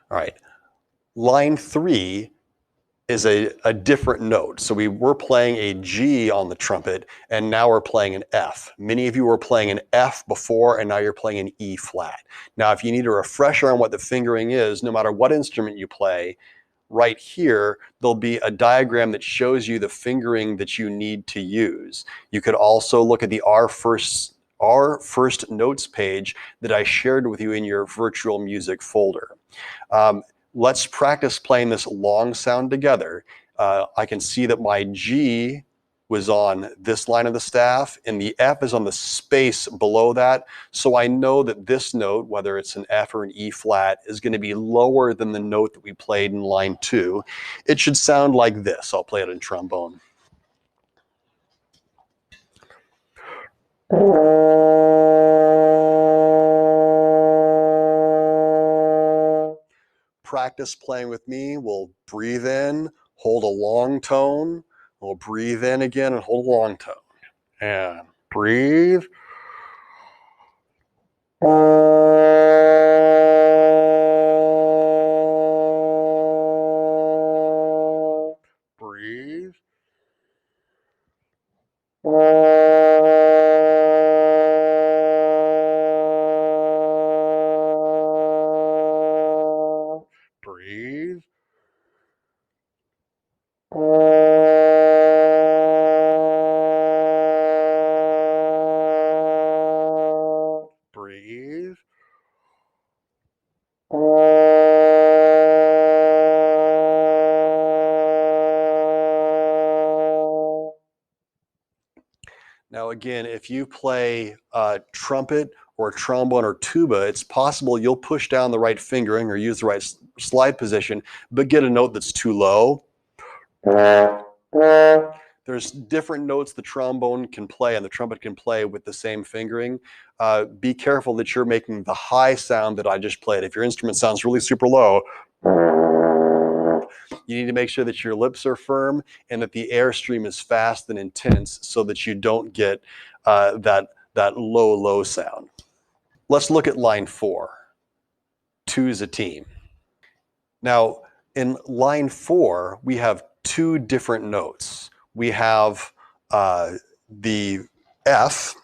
All right, line 3 is a different note. So we were playing a G on the trumpet, and now we're playing an F. Many of you were playing an F before, and now you're playing an E flat. Now, if you need a refresher on what the fingering is, no matter what instrument you play, right here, there'll be a diagram that shows you the fingering that you need to use. You could also look at the Our First Notes page that I shared with you in your virtual music folder. Let's practice playing this long sound together. I can see that my G was on this line of the staff and the F is on the space below that. So I know that this note, whether it's an F or an E flat, is going to be lower than the note that we played in line 2. It should sound like this. I'll play it in trombone. Practice playing with me. We'll breathe in, hold a long tone. We'll breathe in again and hold a long tone. And breathe. Breathe. Breathe. Breathe. Now again, if you play trumpet or trombone or tuba, it's possible you'll push down the right fingering or use the right slide position, but get a note that's too low. There's different notes the trombone can play and the trumpet can play with the same fingering. Be careful that you're making the high sound that I just played. If your instrument sounds really super low, you need to make sure that your lips are firm and that the airstream is fast and intense so that you don't get that low sound. Let's look at line 4. 2 is a team. Now, in line 4, we have 2 different notes. We have the F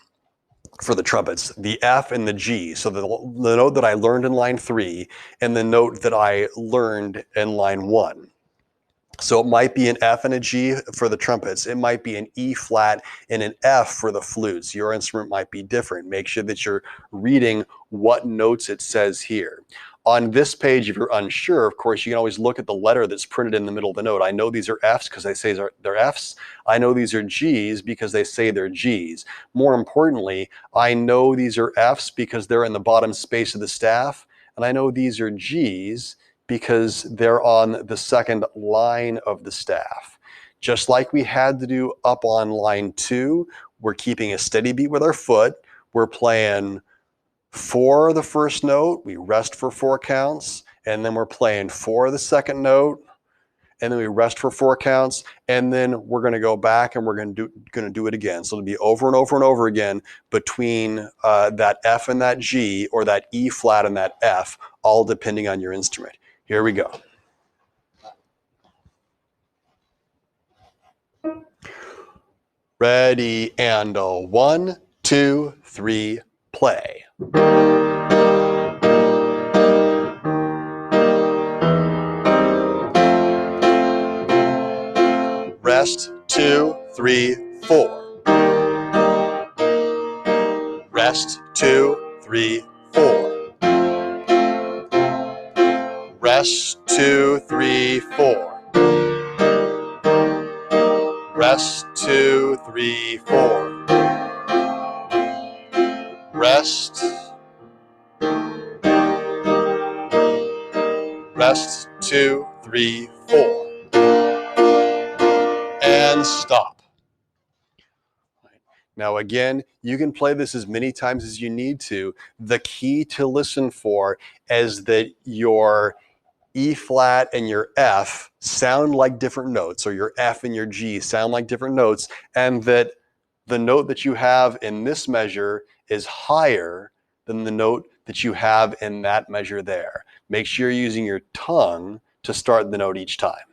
for the trumpets, the F and the G. So the note that I learned in line 3 and the note that I learned in line 1. So it might be an F and a G for the trumpets. It might be an E flat and an F for the flutes. Your instrument might be different. Make sure that you're reading what notes it says here. On this page, if you're unsure, of course, you can always look at the letter that's printed in the middle of the note. I know these are Fs because they say they're Fs. I know these are Gs because they say they're Gs. More importantly, I know these are Fs because they're in the bottom space of the staff. And I know these are Gs because they're on the second line of the staff. Just like we had to do up on line 2, we're keeping a steady beat with our foot. We're playing 4 the first note, we rest for 4 counts, and then we're playing 4 the second note, and then we rest for 4 counts, and then we're going to go back and we're going to do it again. So it'll be over and over and over again between that F and that G, or that E flat and that F, all depending on your instrument. Here we go. Ready, and 1, 2, 3, play. Rest, 2, 3, 4. Rest, 2, 3, 4. Rest, 2, 3, 4. Rest, 2, 3, 4. Rest. Rest, 2, 3, 4. And stop. Now again, you can play this as many times as you need to. The key to listen for is that your E flat and your F sound like different notes, or your F and your G sound like different notes, and that the note that you have in this measure is higher than the note that you have in that measure there. make sure you're using your tongue to start the note each time.